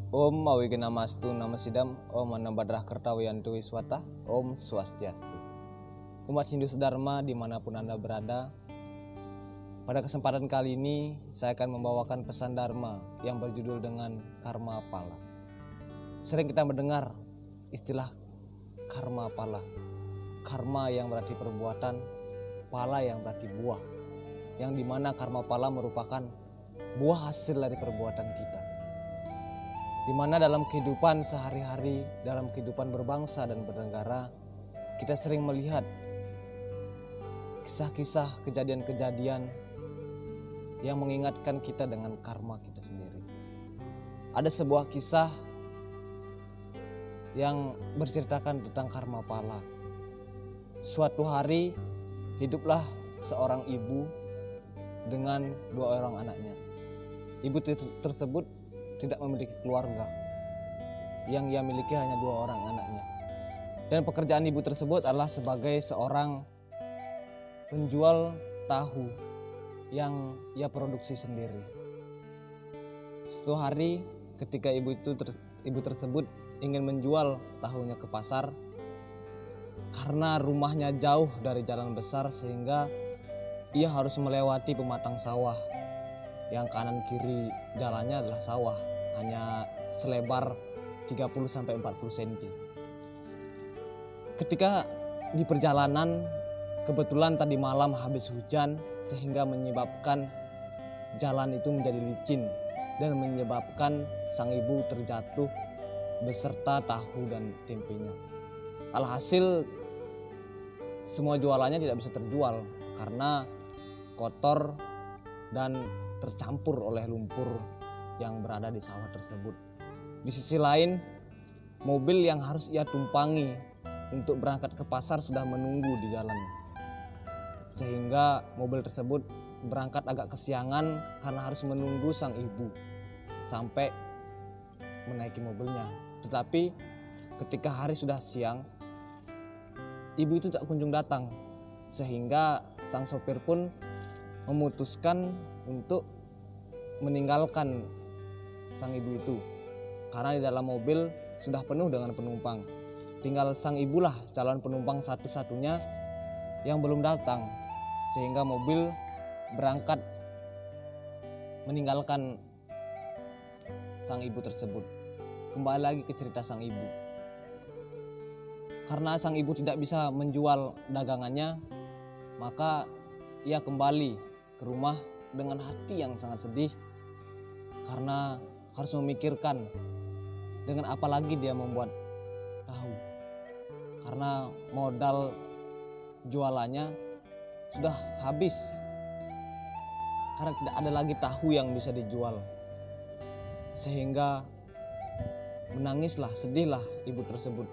Om Mawigena Mastu Namasidam, Om Anambadrah Kertawiyantu Wiswata, Om Swastiastu. Umat Hindu Sedharma dimanapun Anda berada, pada kesempatan kali ini saya akan membawakan pesan Dharma yang berjudul dengan Karma Pala. Sering kita mendengar istilah Karma Pala. Karma yang berarti perbuatan, pala yang berarti buah. Yang dimana Karma Pala merupakan buah hasil dari perbuatan kita. Di mana dalam kehidupan sehari-hari, dalam kehidupan berbangsa dan bernegara, kita sering melihat kisah-kisah, kejadian-kejadian yang mengingatkan kita dengan karma kita sendiri. Ada sebuah kisah yang berceritakan tentang karma pala. Suatu hari hiduplah seorang ibu dengan 2 orang anaknya. Ibu tersebut tidak memiliki keluarga. Yang ia miliki hanya 2 orang anaknya. Dan pekerjaan ibu tersebut adalah sebagai seorang penjual tahu yang ia produksi sendiri. Suatu hari ketika ibu tersebut ingin menjual tahunya ke pasar, karena rumahnya jauh dari jalan besar sehingga ia harus melewati pematang sawah. Yang kanan kiri jalannya adalah sawah, hanya selebar 30-40 cm. Ketika di perjalanan, kebetulan tadi malam habis hujan sehingga menyebabkan jalan itu menjadi licin dan menyebabkan sang ibu terjatuh beserta tahu dan tempenya. Alhasil semua jualannya tidak bisa terjual karena kotor dan tercampur oleh lumpur yang berada di sawah tersebut. Di sisi lain, mobil yang harus ia tumpangi untuk berangkat ke pasar sudah menunggu di jalan. Sehingga mobil tersebut berangkat agak kesiangan karena harus menunggu sang ibu sampai menaiki mobilnya. Tetapi ketika hari sudah siang, ibu itu tak kunjung datang. Sehingga sang sopir pun memutuskan untuk meninggalkan sang ibu itu karena di dalam mobil sudah penuh dengan penumpang. Tinggal sang ibulah calon penumpang satu-satunya yang belum datang, sehingga mobil berangkat meninggalkan sang ibu tersebut. Kembali lagi ke cerita sang ibu. Karena sang ibu tidak bisa menjual dagangannya, maka ia kembali ke rumah dengan hati yang sangat sedih karena harus memikirkan dengan apa lagi dia membuat tahu, karena modal jualannya sudah habis karena tidak ada lagi tahu yang bisa dijual. Sehingga menangislah, sedihlah ibu tersebut.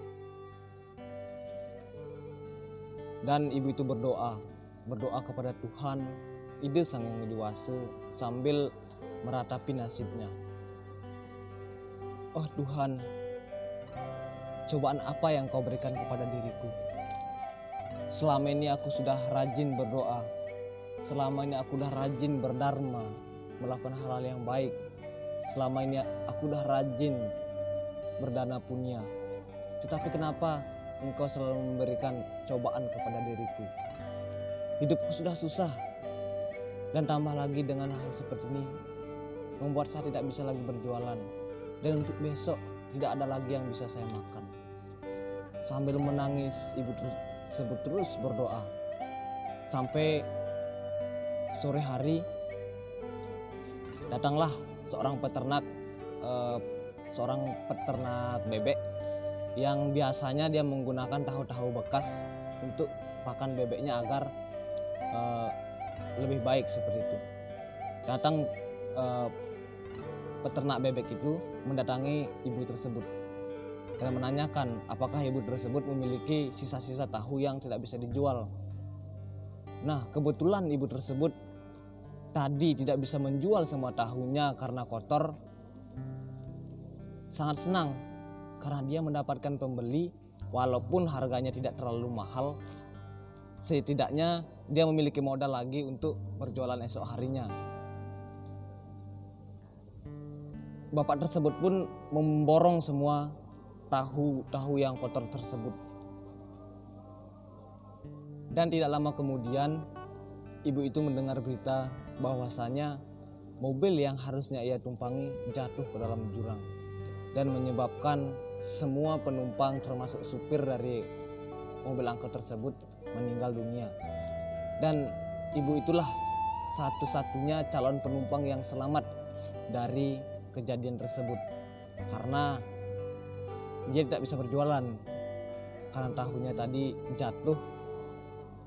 Dan ibu itu berdoa kepada Tuhan, ide Sang Yang Widiwasa, sambil meratapi nasibnya. Oh Tuhan, cobaan apa yang Kau berikan kepada diriku? Selama ini aku sudah rajin berdoa, selama ini aku sudah rajin berdharma, melakukan hal-hal yang baik. Selama ini aku sudah rajin berdana punya. Tetapi kenapa Engkau selalu memberikan cobaan kepada diriku? Hidupku sudah susah, dan tambah lagi dengan hal seperti ini membuat saya tidak bisa lagi berjualan, dan untuk besok tidak ada lagi yang bisa saya makan. Sambil menangis, ibu tersebut terus berdoa sampai sore hari. Datanglah seorang peternak bebek yang biasanya dia menggunakan tahu-tahu bekas untuk pakan bebeknya agar lebih baik seperti itu. Datang peternak bebek itu mendatangi ibu tersebut dan menanyakan apakah ibu tersebut memiliki sisa-sisa tahu yang tidak bisa dijual. Nah, kebetulan ibu tersebut tadi tidak bisa menjual semua tahunya karena kotor. Sangat senang karena dia mendapatkan pembeli walaupun harganya tidak terlalu mahal. Setidaknya dia memiliki modal lagi untuk berjualan esok harinya. bapak tersebut pun memborong semua tahu yang kotor tersebut. Dan tidak lama kemudian ibu itu mendengar berita bahwasanya mobil yang harusnya ia tumpangi jatuh ke dalam jurang dan menyebabkan semua penumpang termasuk supir dari mobil angkot tersebut meninggal dunia. Dan ibu itulah satu-satunya calon penumpang yang selamat dari kejadian tersebut, karena dia tidak bisa berjualan karena tahunya tadi jatuh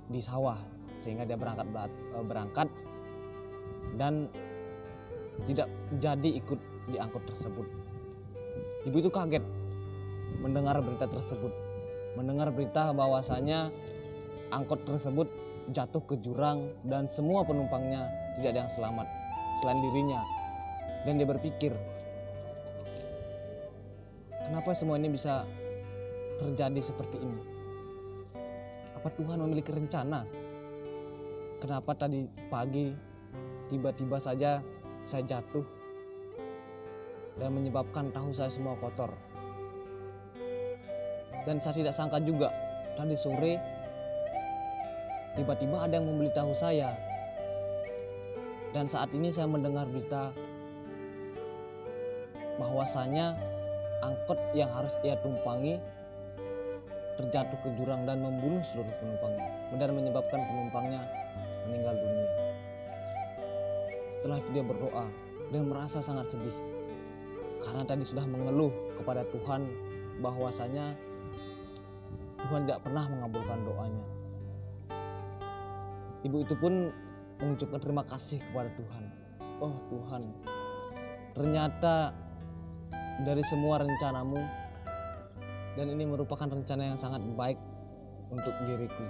di sawah, sehingga dia berangkat dan tidak jadi ikut di angkot tersebut. Ibu itu kaget mendengar berita tersebut, mendengar berita bahwasanya angkot tersebut jatuh ke jurang dan semua penumpangnya tidak ada yang selamat selain dirinya. Dan dia berpikir, kenapa semua ini bisa terjadi seperti ini? Apa Tuhan memiliki rencana? Kenapa tadi pagi tiba-tiba saja saya jatuh dan menyebabkan tahu saya semua kotor? Dan saya tidak sangka juga tadi sore tiba-tiba ada yang membeli tahu saya. Dan saat ini saya mendengar berita bahwasanya angkot yang harus ia tumpangi terjatuh ke jurang dan membunuh seluruh penumpangnya dan menyebabkan penumpangnya meninggal dunia. Setelah itu dia berdoa dan merasa sangat sedih karena tadi sudah mengeluh kepada Tuhan bahwasanya Tuhan tidak pernah mengabulkan doanya. Ibu itu pun mengucapkan terima kasih kepada Tuhan. Oh Tuhan, ternyata dari semua rencanamu, dan ini merupakan rencana yang sangat baik untuk diriku.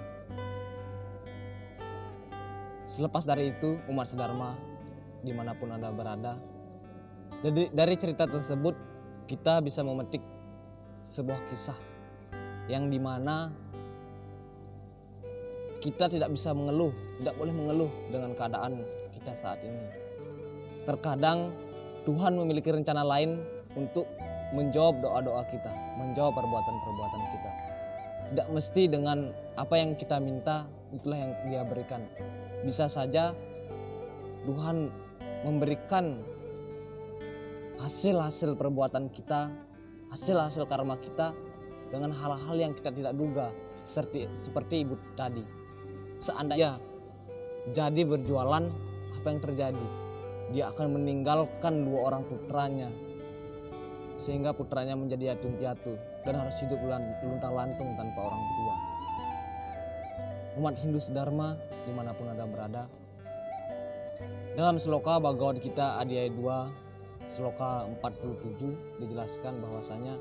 Selepas dari itu, umat sedharma dimanapun Anda berada, dari cerita tersebut kita bisa memetik sebuah kisah yang dimana kita tidak bisa mengeluh, tidak boleh mengeluh dengan keadaan kita saat ini. Terkadang Tuhan memiliki rencana lain untuk menjawab doa-doa kita, menjawab perbuatan-perbuatan kita. Tidak mesti dengan apa yang kita minta itulah yang Dia berikan. Bisa saja Tuhan memberikan hasil-hasil perbuatan kita, hasil-hasil karma kita dengan hal-hal yang kita tidak duga, seperti ibu tadi. Seandainya jadi berjualan, apa yang terjadi? Dia akan meninggalkan 2 orang putranya, sehingga putranya menjadi yatim piatu dan harus hidup luntang-lantung tanpa orang tua. Umat Hindu sedharma dimanapun Anda berada, dalam sloka Bhagavad Gita Adhyaya 2 sloka 47 dijelaskan bahwasanya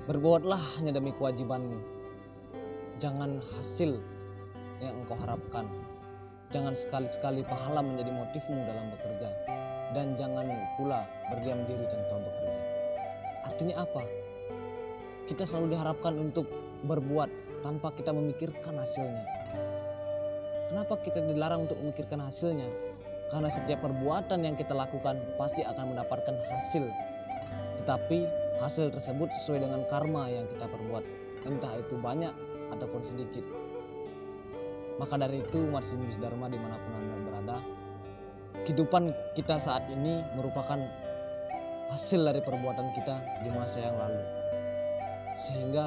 berbuatlah hanya demi kewajibanmu, jangan hasil yang engkau harapkan, jangan sekali-sekali pahala menjadi motifmu dalam bekerja, dan jangan pula berdiam diri tanpa bekerja. Artinya apa? Kita selalu diharapkan untuk berbuat tanpa kita memikirkan hasilnya. Kenapa kita dilarang untuk memikirkan hasilnya? Karena setiap perbuatan yang kita lakukan pasti akan mendapatkan hasil. Tetapi hasil tersebut sesuai dengan karma yang kita perbuat, entah itu banyak ataupun sedikit. Maka dari itu umat Hindu sedharma dimanapun Anda berada, kehidupan kita saat ini merupakan hasil dari perbuatan kita di masa yang lalu. Sehingga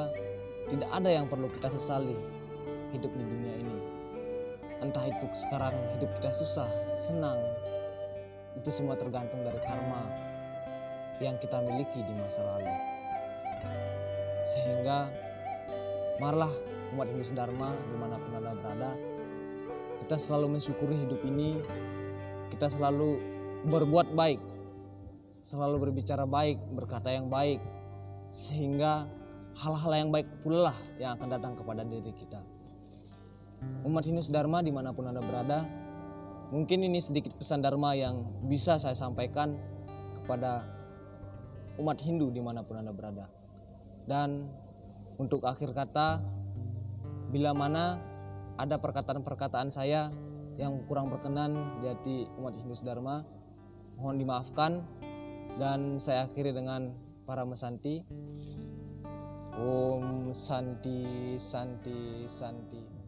tidak ada yang perlu kita sesali hidup di dunia ini. Entah itu sekarang hidup kita susah, senang, itu semua tergantung dari karma yang kita miliki di masa lalu. Sehingga marilah umat Hindu sedharma dimanapun Anda berada, kita selalu mensyukuri hidup ini, kita selalu berbuat baik, selalu berbicara baik, berkata yang baik, sehingga hal-hal yang baik pula lah yang akan datang kepada diri kita. Umat Hindu sedharma dimanapun Anda berada, mungkin ini sedikit pesan dharma yang bisa saya sampaikan kepada umat Hindu dimanapun Anda berada. Dan untuk akhir kata, bila mana ada perkataan-perkataan saya yang kurang berkenan di hati umat Hindu sedharma, Mohon dimaafkan, dan saya akhiri dengan Parama Santi. Om Santi Santi Santi.